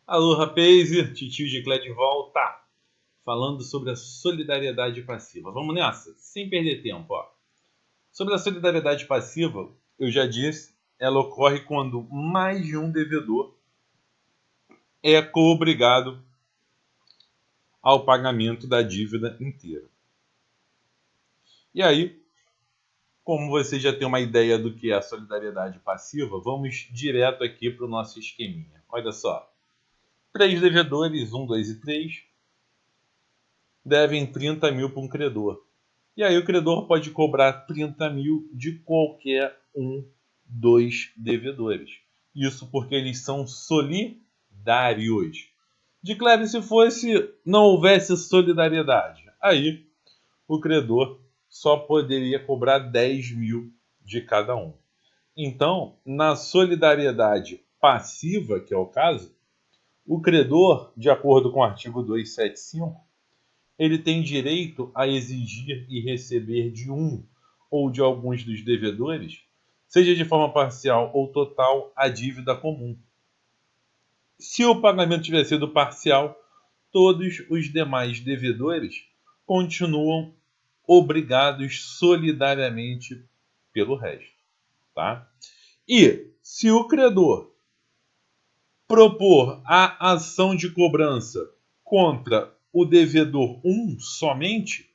Alô, rapaz, titio de Clé de volta, falando sobre a solidariedade passiva. Vamos nessa, sem perder tempo. Sobre a solidariedade passiva, eu já disse, ela ocorre quando mais de um devedor é coobrigado ao pagamento da dívida inteira. E aí, como você já tem uma ideia do que é a solidariedade passiva, vamos direto aqui para o nosso esqueminha. Olha só, 3 devedores, 1, 2 e 3, devem 30 mil para um credor. E aí o credor pode cobrar 30 mil de qualquer um dos devedores. Isso porque eles são solidários. Declare se não houvesse solidariedade. Aí o credor só poderia cobrar 10 mil de cada um. Então, na solidariedade passiva, que é o caso, o credor, de acordo com o artigo 275, ele tem direito a exigir e receber de um ou de alguns dos devedores, seja de forma parcial ou total, a dívida comum. Se o pagamento tiver sido parcial, todos os demais devedores continuam obrigados solidariamente pelo resto. Tá? E se o credor propor a ação de cobrança contra o devedor somente,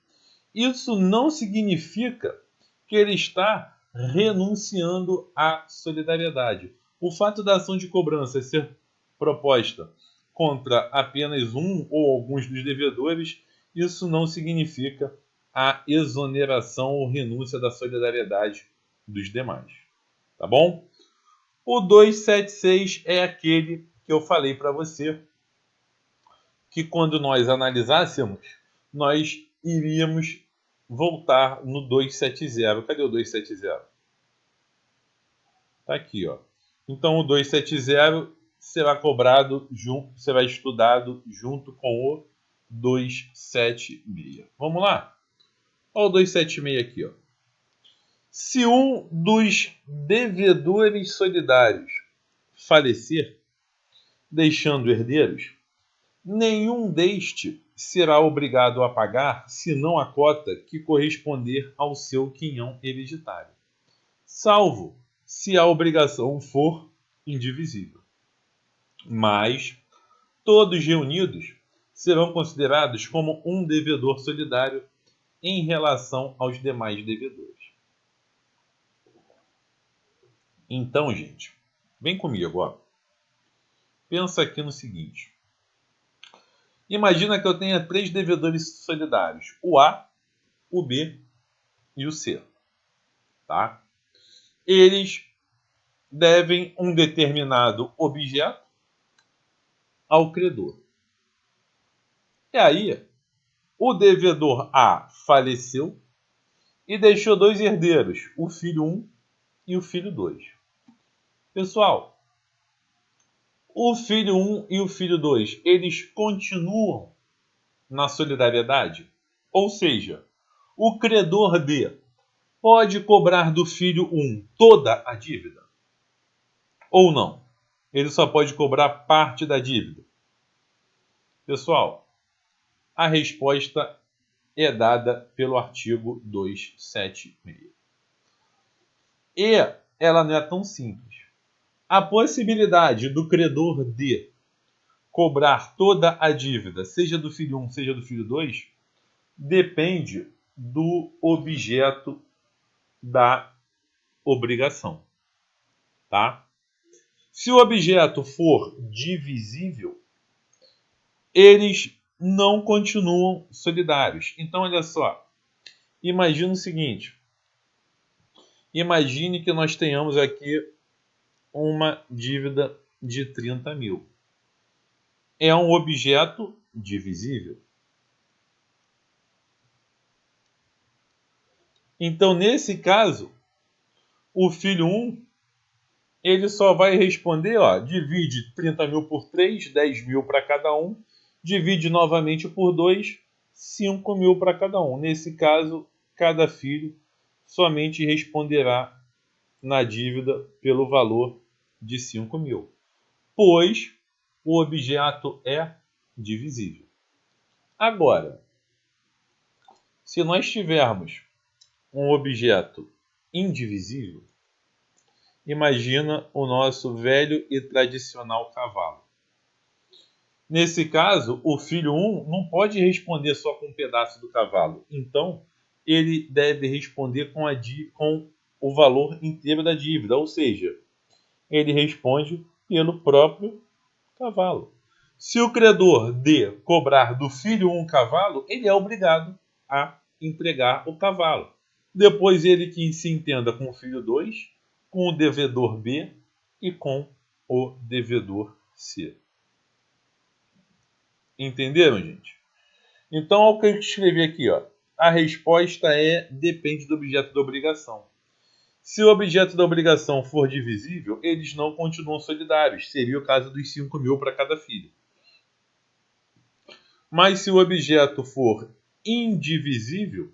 isso não significa que ele está renunciando à solidariedade. O fato da ação de cobrança ser proposta contra apenas um ou alguns dos devedores, isso não significa a exoneração ou renúncia da solidariedade dos demais. Tá bom? O 276 é aquele que eu falei para você que quando nós analisássemos, nós iríamos voltar no 270. Cadê o 270? Está aqui, ó. Então o 270 será cobrado, será estudado junto com o 276. Vamos lá? Olha o 276 aqui, ó. Se um dos devedores solidários falecer, deixando herdeiros, nenhum deste será obrigado a pagar, senão a cota que corresponder ao seu quinhão hereditário, salvo se a obrigação for indivisível. Mas todos reunidos serão considerados como um devedor solidário em relação aos demais devedores. Então, gente, vem comigo, ó. Pensa aqui no seguinte. Imagina que eu tenha 3 devedores solidários, o A, o B e o C. Tá? Eles devem um determinado objeto ao credor. E aí, o devedor A faleceu e deixou 2 herdeiros, o filho 1 e o filho 2. Pessoal, o filho 1 e o filho 2, eles continuam na solidariedade? Ou seja, o credor D pode cobrar do filho 1 toda a dívida? Ou não? Ele só pode cobrar parte da dívida? Pessoal, a resposta é dada pelo artigo 276. E ela não é tão simples. A possibilidade do credor D cobrar toda a dívida, seja do filho 1, seja do filho 2, depende do objeto da obrigação. Tá? Se o objeto for divisível, eles não continuam solidários. Então, olha só. Imagina o seguinte. Imagine que nós tenhamos aqui uma dívida de 30 mil. É um objeto divisível. Então, nesse caso, o filho 1, ele só vai responder, ó, divide 30 mil por 3, 10 mil para cada um, divide novamente por 2, 5 mil para cada um. Nesse caso, cada filho somente responderá na dívida pelo valor de 5 mil. Pois o objeto é divisível. Agora, se nós tivermos um objeto indivisível, imagina o nosso velho e tradicional cavalo. Nesse caso, o filho 1 não pode responder só com um pedaço do cavalo. Então, ele deve responder com o valor inteiro da dívida. Ou seja, ele responde pelo próprio cavalo. Se o credor D cobrar do filho 1 cavalo, ele é obrigado a entregar o cavalo. Depois ele que se entenda com o filho 2, com o devedor B e com o devedor C. Entenderam, gente? Então, olha o que eu escrevi aqui, ó. A resposta depende do objeto da obrigação. Se o objeto da obrigação for divisível, eles não continuam solidários. Seria o caso dos 5.000 para cada filho. Mas se o objeto for indivisível,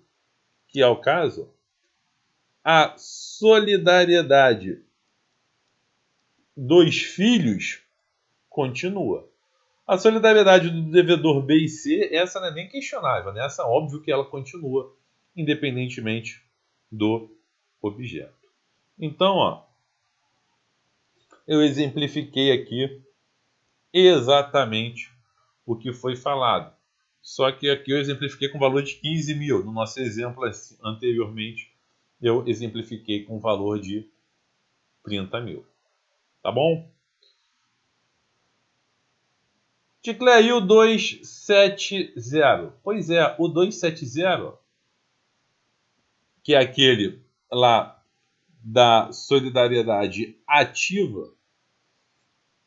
que é o caso, a solidariedade dos filhos continua. A solidariedade do devedor B e C, essa não é nem questionável, né? Essa é óbvio que ela continua, independentemente do objeto. Então, ó, eu exemplifiquei aqui exatamente o que foi falado. Só que aqui eu exemplifiquei com o valor de 15.000. No nosso exemplo anteriormente, eu exemplifiquei com o valor de 30.000. Tá bom? Ticlé, o 270? Pois é, o 270, que é aquele lá da solidariedade ativa,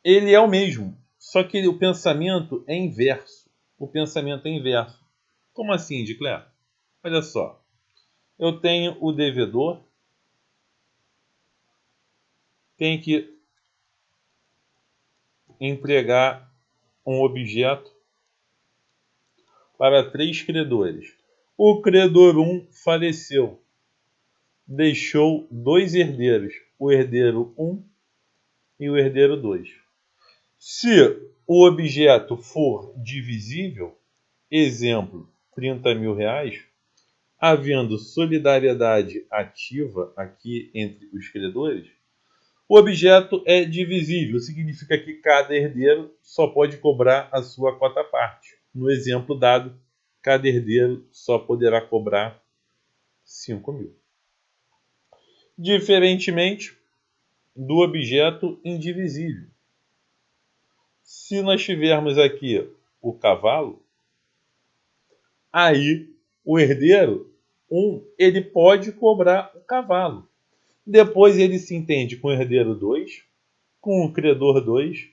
ele é o mesmo, só que o pensamento é inverso. O pensamento é inverso. Como assim, Ticlé? Olha só, eu tenho o devedor, tem que entregar um objeto para 3 credores. O credor 1 faleceu, deixou 2 herdeiros, o herdeiro 1 e o herdeiro 2. Se o objeto for divisível, exemplo, 30.000 reais, havendo solidariedade ativa aqui entre os credores, o objeto é divisível, significa que cada herdeiro só pode cobrar a sua quota parte. No exemplo dado, cada herdeiro só poderá cobrar 5.000. Diferentemente do objeto indivisível. Se nós tivermos aqui o cavalo, aí o herdeiro 1, ele pode cobrar o cavalo. Depois ele se entende com o herdeiro 2, com o credor 2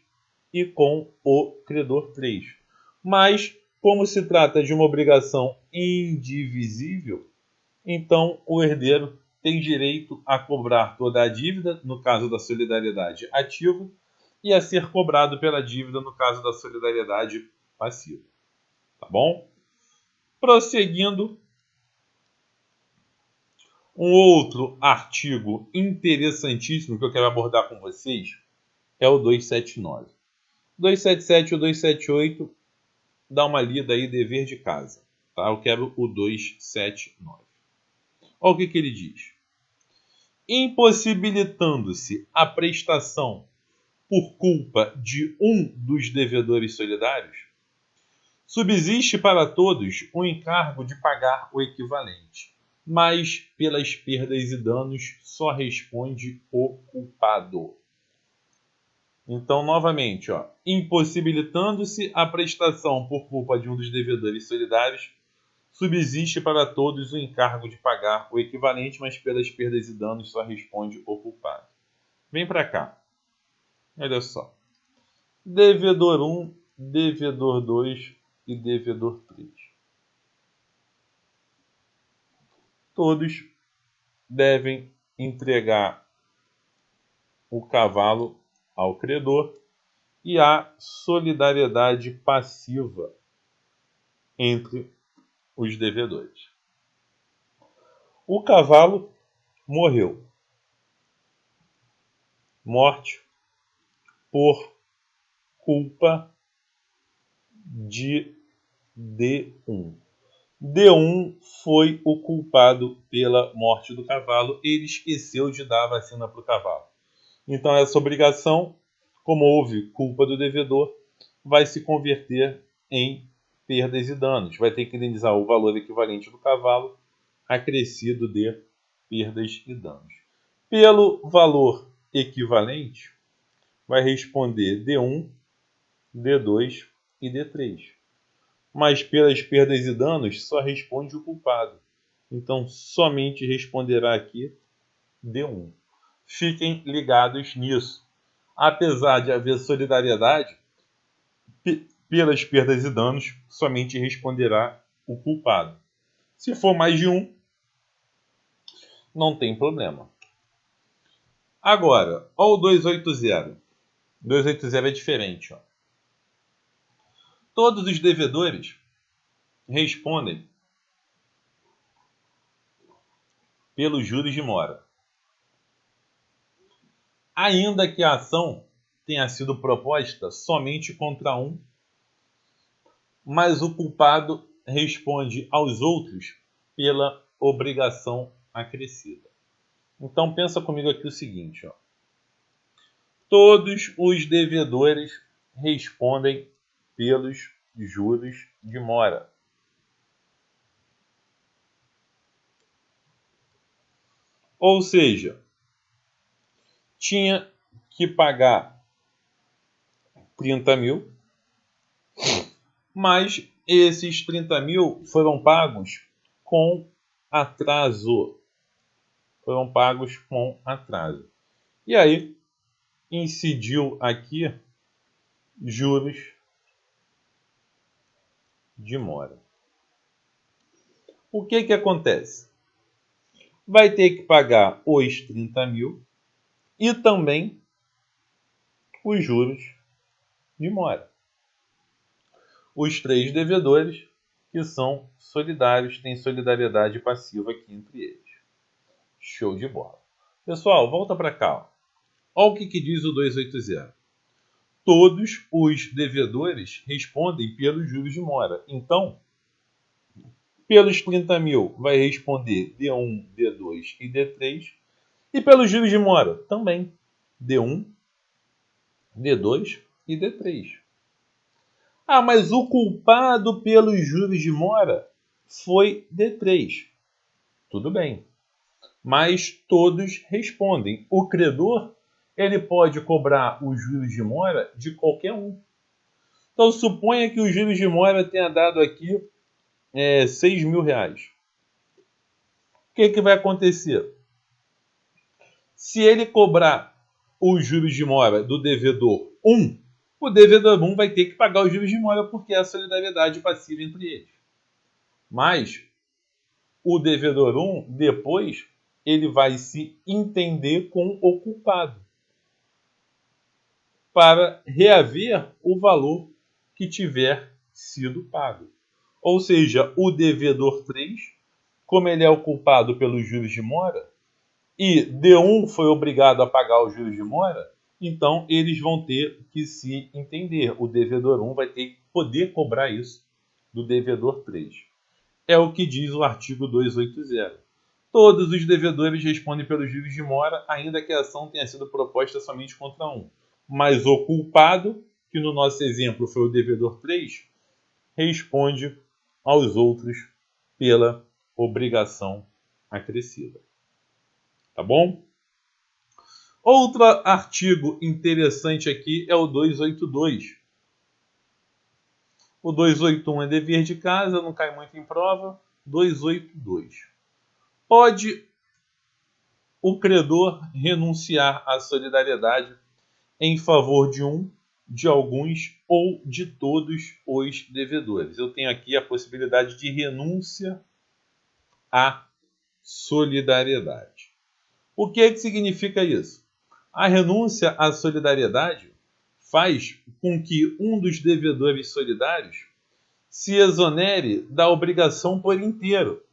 e com o credor 3. Mas, como se trata de uma obrigação indivisível, então o herdeiro tem direito a cobrar toda a dívida, no caso da solidariedade ativa, e a ser cobrado pela dívida, no caso da solidariedade passiva. Tá bom? Prosseguindo, um outro artigo interessantíssimo que eu quero abordar com vocês é o 279. 277 ou 278, dá uma lida aí, dever de casa. Tá? Eu quero o 279. Olha o que ele diz. Impossibilitando-se a prestação por culpa de um dos devedores solidários, subsiste para todos o encargo de pagar o equivalente, mas pelas perdas e danos só responde o culpado. Então, novamente, ó, impossibilitando-se a prestação por culpa de um dos devedores solidários, subsiste para todos o encargo de pagar o equivalente, mas pelas perdas e danos só responde o culpado. Vem para cá. Olha só. Devedor 1, devedor 2 e devedor 3. Todos devem entregar o cavalo ao credor e há solidariedade passiva entre os devedores. O cavalo morreu. Morte por culpa de D1. D1 foi o culpado pela morte do cavalo. Ele esqueceu de dar a vacina para o cavalo. Então, essa obrigação, como houve culpa do devedor, vai se converter em perdas e danos. Vai ter que indenizar o valor equivalente do cavalo acrescido de perdas e danos. Pelo valor equivalente, vai responder D1, D2 e D3. Mas pelas perdas e danos, só responde o culpado. Então, somente responderá aqui D1. Fiquem ligados nisso. Apesar de haver solidariedade, pelas perdas e danos, somente responderá o culpado. Se for mais de um, não tem problema. Agora, olha o 280. 280 é diferente. Ó. Todos os devedores respondem pelos juros de mora. Ainda que a ação tenha sido proposta somente contra um, mas o culpado responde aos outros pela obrigação acrescida. Então pensa comigo aqui o seguinte, ó. Todos os devedores respondem pelos juros de mora. Ou seja, tinha que pagar 30 mil, mas esses 30 mil foram pagos com atraso. Foram pagos com atraso. E aí, incidiu aqui juros de mora. O que acontece? Vai ter que pagar os 30 mil e também os juros de mora. Os três devedores que são solidários, têm solidariedade passiva aqui entre eles. Show de bola. Pessoal, volta para cá. Olha o que diz o 280. Todos os devedores respondem pelos juros de mora. Então, pelos 30 mil vai responder D1, D2 e D3. E pelos juros de mora também. D1, D2 e D3. Ah, mas o culpado pelos juros de mora foi D3. Tudo bem. Mas todos respondem. O credor, ele pode cobrar os juros de mora de qualquer um. Então, suponha que os juros de mora tenha dado aqui 6 mil reais. O que vai acontecer? Se ele cobrar os juros de mora do devedor 1, o devedor 1 vai ter que pagar os juros de mora porque é a solidariedade passiva entre eles. Mas o devedor 1, depois, ele vai se entender com o culpado para reaver o valor que tiver sido pago. Ou seja, o devedor 3, como ele é o culpado pelos juros de mora, e D1 foi obrigado a pagar os juros de mora, então eles vão ter que se entender. O devedor 1 vai ter que poder cobrar isso do devedor 3. É o que diz o artigo 280. Todos os devedores respondem pelos juros de mora, ainda que a ação tenha sido proposta somente contra um. Mas o culpado, que no nosso exemplo foi o devedor 3, responde aos outros pela obrigação acrescida. Tá bom? Outro artigo interessante aqui é o 282. O 281 é dever de casa, não cai muito em prova. 282. Pode o credor renunciar à solidariedade em favor de um, de alguns ou de todos os devedores. Eu tenho aqui a possibilidade de renúncia à solidariedade. O que significa isso? A renúncia à solidariedade faz com que um dos devedores solidários se exonere da obrigação por inteiro.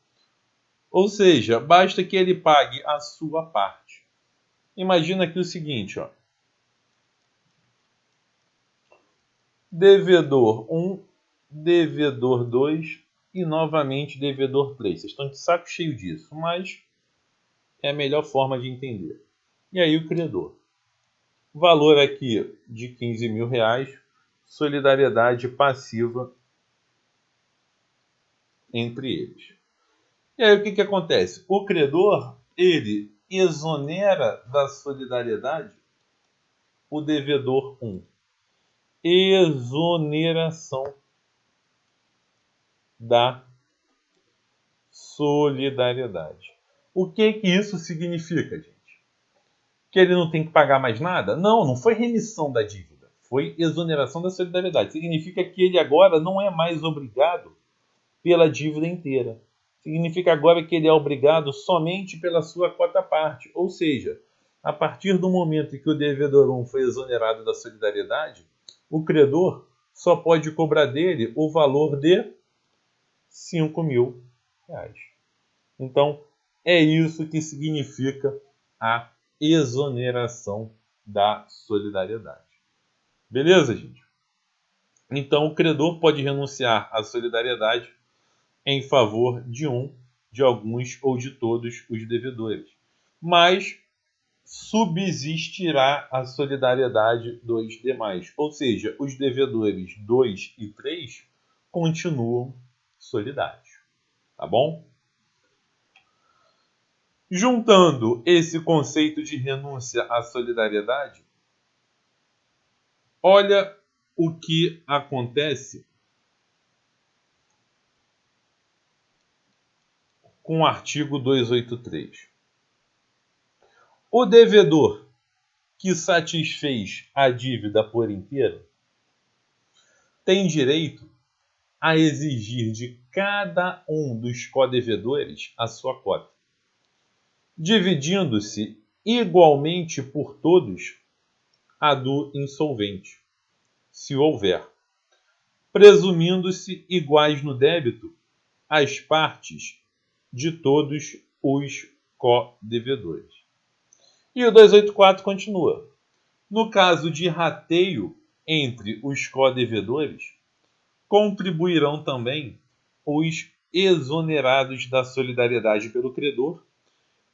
Ou seja, basta que ele pague a sua parte. Imagina aqui o seguinte, ó. devedor 1, devedor 2 e novamente devedor 3. Vocês estão de saco cheio disso, mas é a melhor forma de entender. E aí o credor. Valor aqui de R$ 15.000, solidariedade passiva entre eles. E aí o que acontece? O credor, ele exonera da solidariedade o devedor 1. Exoneração da solidariedade. O que isso significa, gente? Que ele não tem que pagar mais nada? Não, não foi remissão da dívida. Foi exoneração da solidariedade. Significa que ele agora não é mais obrigado pela dívida inteira. Significa agora que ele é obrigado somente pela sua quota-parte. Ou seja, a partir do momento em que o devedor 1 foi exonerado da solidariedade, o credor só pode cobrar dele o valor de R$ 5.000. Então, é isso que significa a exoneração da solidariedade. Beleza, gente? Então, o credor pode renunciar à solidariedade em favor de um, de alguns ou de todos os devedores. Mas subsistirá a solidariedade dos demais. Ou seja, os devedores 2 e 3 continuam solidários. Tá bom? Juntando esse conceito de renúncia à solidariedade, olha o que acontece com o artigo 283. O devedor que satisfez a dívida por inteiro tem direito a exigir de cada um dos codevedores a sua cota, dividindo-se igualmente por todos a do insolvente, se houver, presumindo-se iguais no débito as partes de todos os codevedores. E o 284 continua. No caso de rateio entre os codevedores, contribuirão também os exonerados da solidariedade pelo credor,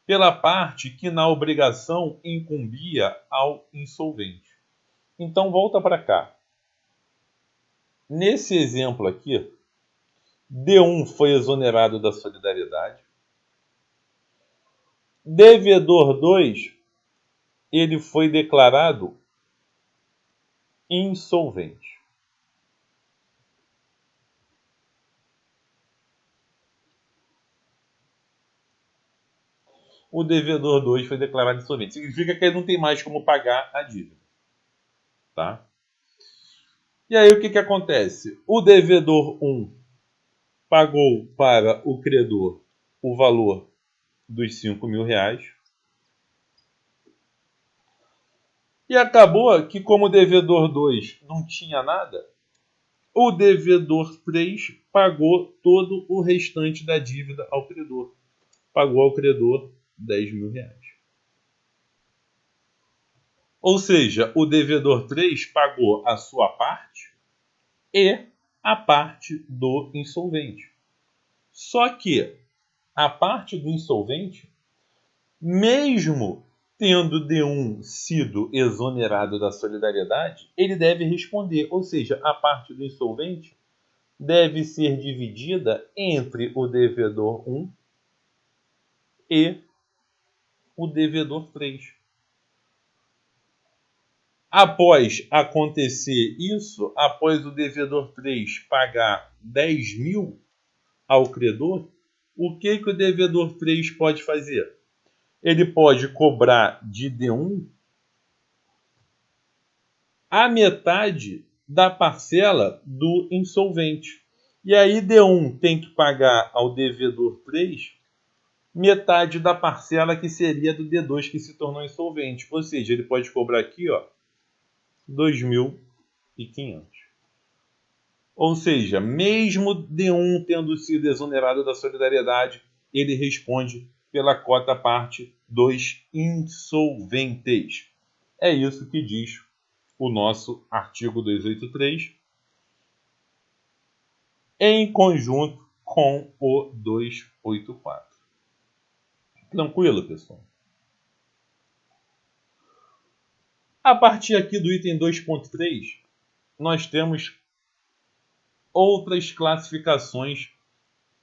pela parte que na obrigação incumbia ao insolvente. Então, volta para cá. Nesse exemplo aqui, D1 foi exonerado da solidariedade. Devedor 2, ele foi declarado insolvente. O devedor 2 foi declarado insolvente. Significa que ele não tem mais como pagar a dívida. Tá? E aí o que acontece? O devedor 1 pagou para o credor o valor dos R$ 5.000. E acabou que, como o devedor 2 não tinha nada, o devedor 3 pagou todo o restante da dívida ao credor. Pagou ao credor R$ 10.000. Ou seja, o devedor 3 pagou a sua parte e a parte do insolvente. Só que a parte do insolvente, mesmo tendo D1 sido exonerado da solidariedade, ele deve responder. Ou seja, a parte do insolvente deve ser dividida entre o devedor 1 e o devedor 3. Após acontecer isso, após o devedor 3 pagar 10.000 ao credor, o que o devedor 3 pode fazer? Ele pode cobrar de D1 a metade da parcela do insolvente. E aí D1 tem que pagar ao devedor 3 metade da parcela que seria do D2 que se tornou insolvente. Ou seja, ele pode cobrar aqui, ó, 2.500. Ou seja, mesmo D1 tendo sido exonerado da solidariedade, ele responde pela cota parte dos insolventes. É isso que diz o nosso artigo 283 em conjunto com o 284. Tranquilo, pessoal? A partir aqui do item 2.3, nós temos outras classificações.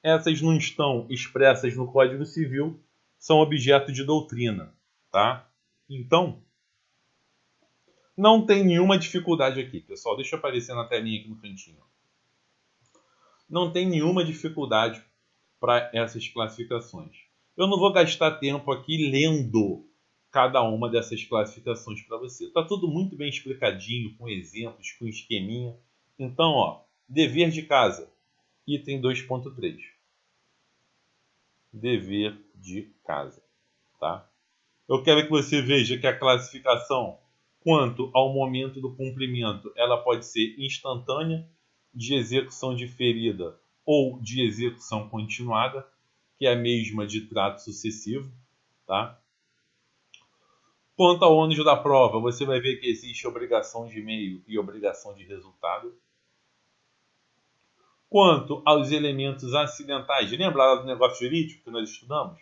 Essas não estão expressas no Código Civil, são objeto de doutrina, tá? Então, não tem nenhuma dificuldade aqui, pessoal. Deixa eu aparecer na telinha aqui no cantinho. Não tem nenhuma dificuldade para essas classificações. Eu não vou gastar tempo aqui lendo cada uma dessas classificações para você. Está tudo muito bem explicadinho, com exemplos, com esqueminha. Então, ó, dever de casa, item 2.3. Dever de casa, tá? Eu quero que você veja que a classificação, quanto ao momento do cumprimento, ela pode ser instantânea, de execução diferida ou de execução continuada, que é a mesma de trato sucessivo, tá? Quanto ao ônus da prova, você vai ver que existe obrigação de meio e obrigação de resultado. Quanto aos elementos acidentais, lembra lá do negócio jurídico que nós estudamos?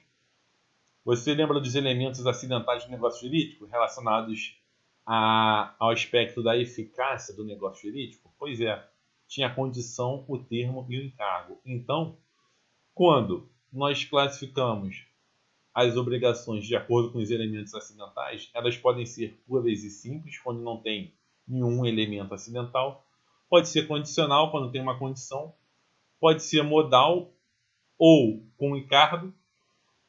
Você lembra dos elementos acidentais do negócio jurídico relacionados ao aspecto da eficácia do negócio jurídico? Pois é, tinha a condição, o termo e o encargo. Então, quando nós classificamos as obrigações de acordo com os elementos acidentais, elas podem ser puras e simples, quando não tem nenhum elemento acidental. Pode ser condicional, quando tem uma condição. Pode ser modal ou com encargo,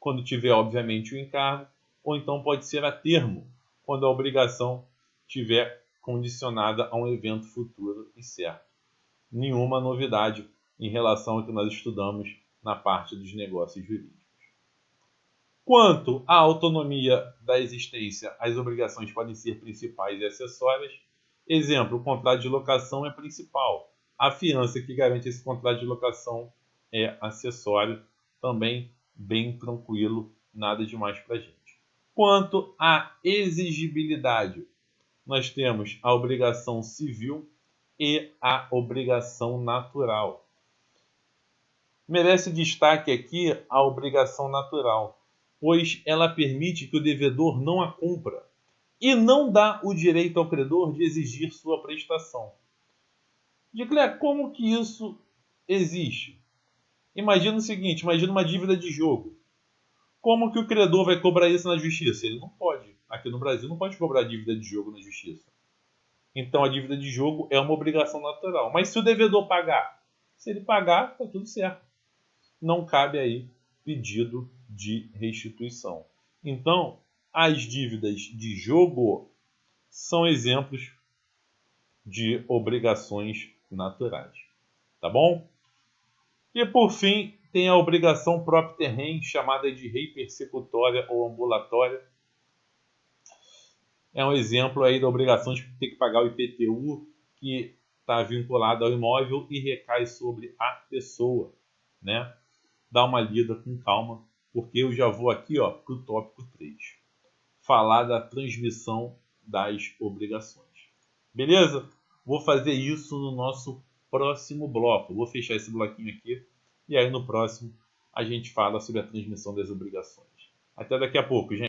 quando tiver, obviamente, o encargo. Ou então pode ser a termo, quando a obrigação tiver condicionada a um evento futuro e certo. Nenhuma novidade em relação ao que nós estudamos na parte dos negócios jurídicos. Quanto à autonomia da existência, as obrigações podem ser principais e acessórias. Exemplo, o contrato de locação é principal. A fiança que garante esse contrato de locação é acessório. Também bem tranquilo, nada demais para a gente. Quanto à exigibilidade, nós temos a obrigação civil e a obrigação natural. Merece destaque aqui a obrigação natural, pois ela permite que o devedor não a cumpra e não dá o direito ao credor de exigir sua prestação. Dicler, como que isso existe? Imagina o seguinte, imagina uma dívida de jogo. Como que o credor vai cobrar isso na justiça? Ele não pode. Aqui no Brasil não pode cobrar dívida de jogo na justiça. Então a dívida de jogo é uma obrigação natural. Mas se o devedor pagar, se ele pagar, está tudo certo. Não cabe aí pedido de restituição. Então, as dívidas de jogo são exemplos de obrigações naturais. Tá bom? E por fim, tem a obrigação própria terreno, chamada de rei persecutória ou ambulatória. É um exemplo aí da obrigação de ter que pagar o IPTU, que está vinculado ao imóvel e recai sobre a pessoa, né? Dá uma lida com calma, porque eu já vou aqui para o tópico 3. Falar da transmissão das obrigações. Beleza? Vou fazer isso no nosso próximo bloco. Vou fechar esse bloquinho aqui e aí no próximo a gente fala sobre a transmissão das obrigações. Até daqui a pouco, gente.